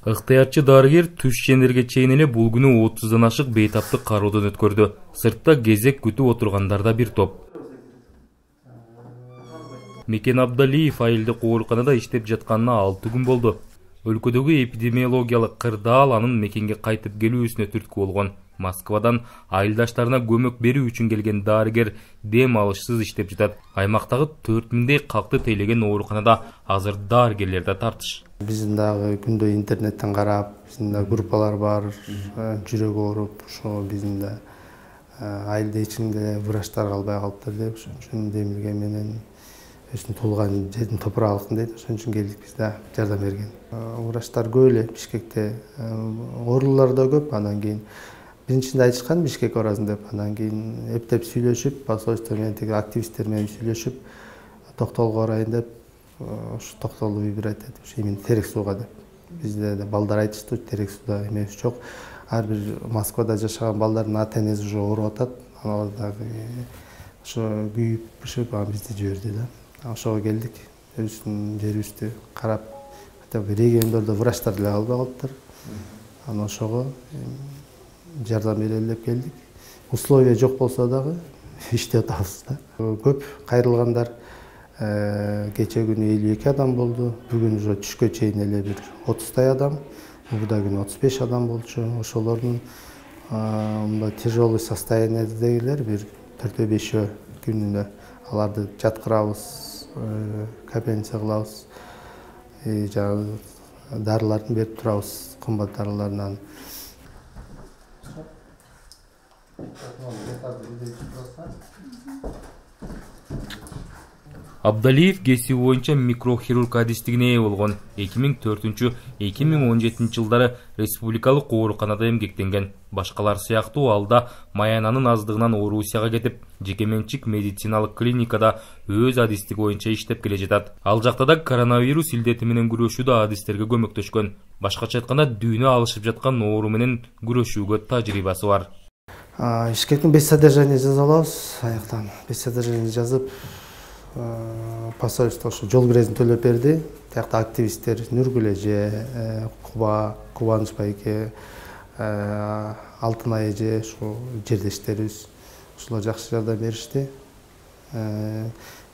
Ыктыярчы дарыгер түш жендерге чейин эле бул күнү 30дан ашык бейтаптык кароодон өткөрдү. Сыртта кезек күтүп отургандарда бир топ. Мекен Абдалиев айылдык ооруканада иштеп жатканына 6 күн болду. Өлкөдөгү эпидемиологиялык кырдаал анын мекенге кайтып келүүсүнө түрткү болгон. Москвадан айылдаштарына көмөк берүү үчүн келген дарыгер дем алышсыз иштеп жатат. Аймактагы 4000дей калкты тейлеген ооруканада азыр дарыгерлер да тартыш. Биздин дагы күндө интернеттен карап, биздин да группалар бар, жүрөк ооруп, ошо биздин да айылда ичинде врачтар калбай калыптыр деп, ошон үчүн демилге менен өзүнүн туулган жердин топуралыкын дейт, ошон үчүн келдик биз да жардам берген. Врачтар көп эле Бишкекте, оорулар да көп, анан кийин биринчисинде айтышкан Бишкек барасың деп, анан кийин эптеп сүйлөшүп, посольство менен тиги активисттер менен сүйлөшүп, Токтолго барайын деп, ушу Токтолду выбирать этип, ушу именно Терек сууга деп. Бизде да балдар айтышты, Терек сууда эмес жок. Ар бир Москвада жашаган балдардын ата-энеси уже ооруп атат. Алар дагы ошо күйүп-пышып бизди жиберди да. Ошого келдик, өзүбүздүн жерибизди карап, хотя бы региондордо врачтар деле калбай калыптыр. Анан ошого жардам берели деп келдик. Условия жок болсо дагы иштеп атабыз да. Көп кайрылгандар кече күнү 52 адам болду. Бүгүн уже түшкө чейин эле бир 30 адам, убада күнү 35 адам болчу. Ошолордун мындай тяжелый состояниедегилер бир 4-5 күнүнө аларды жаткырабыз, капельница кылабыз. Жаңы дарыларын берип турабыз, кымбат дарылардан. Абдалиев кесиби боюнча микрохирург адистигине ээ болгон. 2004-2017 жылдары республикалык ооруканада эмгектенген. Башкалар сыяктуу алда маянанын аздыгынан Орусияга кетип, жекеменчик медициналык клиникада өз адистиги боюнча иштеп келе жатат. Ал жакта да коронавирус илдети менен күрөшүүдө адистерге көмөктөшкөн. Башкача айтканда дүйнө алышып жаткан оору менен күрөшүүгө тажрыйбасы бар. Бишкектин 5 содержание жаза алабыз, аяктан 5 содержание жазып, посольство ошо жол киресин төлөп берди. Тиякта активисттер Нургүл эже, Кубаныч байке, Алтынай эже, ошо жердештерибиз ошолор жакшы жардам беришти.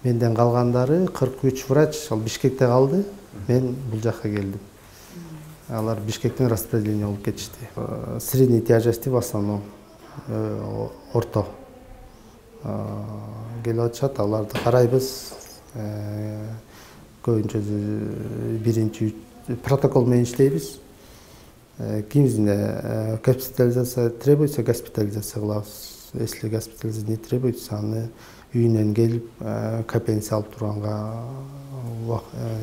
Менден калгандары 43 врач ал Бишкекте калды. Мен бул жакка келдим. Алар Бишкектен распределение болуп кетишти. Средней тяжести в основном, орто келип атышат, аларды карайбыз. Көбүнчө биринчи протокол менен иштейбиз. Кимизине госпитализация требуется, госпитализация кылабыз. Если госпитализация не требуется, аны үйүнөн келип капельница алып турганга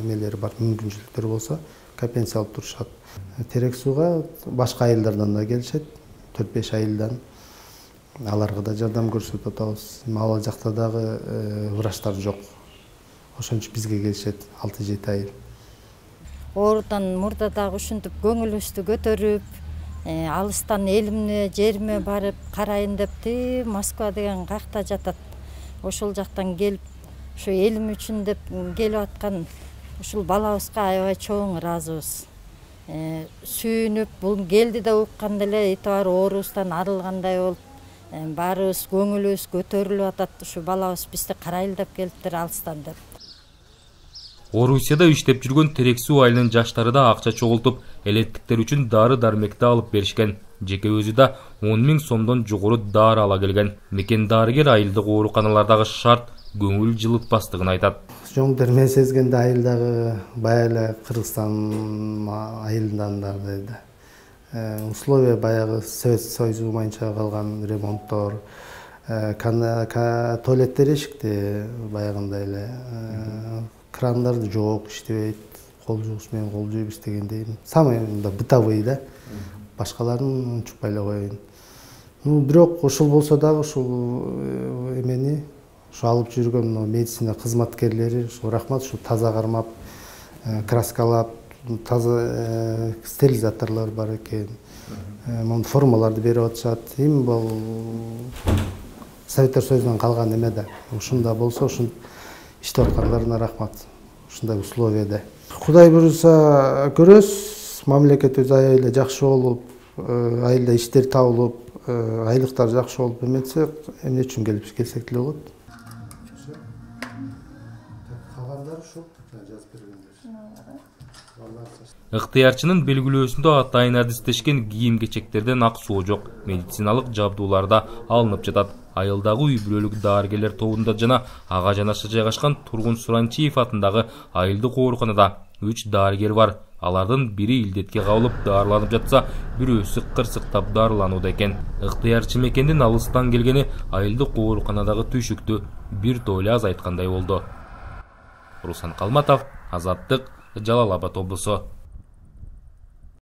эмелери бар, мүмкүнчүлүктөр болсо капельница алып турушат. Терек сууга башка айылдардан да келишет, 4-5 айылдан. Аларга да жардам көрсөтүп атабыз. Ал жакта дагы врачтар жок. Ошон үчүн бизге келишет 6-7 айыл. Оорудан мурда дагы ушинтип көңүлүбүздү көтөрүп, алыстан элимне, жериме барып карайын депти. Москва деген какта жатат. Ошол жактан келип, ушу элим үчүн деп келип аткан ушул балабызга аябай чоң ыраазыбыз. Сүйүнүп, бул келди да укканда эле этибар оорубуздан арылгандай болуп, баарыбыз көңүлүбүз көтөрүлүп атат. Ушу балабыз бизди карайлы деп келиптир алыстан деп. Орусияда иштеп жүргөн Терек суу айылынын жаштары да акча чогултуп, элеттиктер үчүн дары-дармекти алып беришкен. Жеке өзү да 10 000 сомдон жогору дары ала келген. Мекен дарыгер айылдык ооруканалардагы шарт көңүл жылытпастыгын айтат. Жоңдор мен сезгенде айылдагы баягы эле Кыргызстан айылынан да условия баягы Совет Союзу боюнча калган ремонттор, туалеттер эшикте баягындай эле, крандар жок, иштебейт, кол жуугуч менен кол жууйбуз дегендей. Самый бытовый да. Башкаларын унчукпай эле коеюн. Бирок ошол болсо дагы ушул эмени ушу алып жүргөн медицина кызматкерлери ушу рахмат, ушу таза кармап, краскалап, таза стерилизаторлор бар экен. Монун формаларды берип атышат. Эми бул Советтер Союзунан калган эме да. Ушунда болсо ушун иштеп аткандарына рахмат. Ушундай условияда. Кудай буюрса көрөбүз, мамлекетибиз аябай жакшы болуп, айылда иштер табылып, айлыктар жакшы болуп эметсе, эмне үчүн келсек деле болот. Калгандары ушул жазып бергендер. Ыктыярчынын белгилөөсүндө атайын адистешкен кийим-кечектерден ак суу жок, медициналык жабдуулар да алынып жатат. Айылдагы үй бүлөлүк дарыгерлер тобунда жана ага жанаша жайгашкан Тургун Суранчиев атындагы айылдык ооруканада 3 дарыгер бар. Алардын бири илдетке кабылып дарыланып жатса, бирөөсү кырсыктап дарыланууда экен. Ыктыярчы мекендин алыстан келгени айылдык ооруканадагы түйшүктү бир тойлы азайткандай болду. Руслан Калматов, Азаттык, Жалал Абад облусу.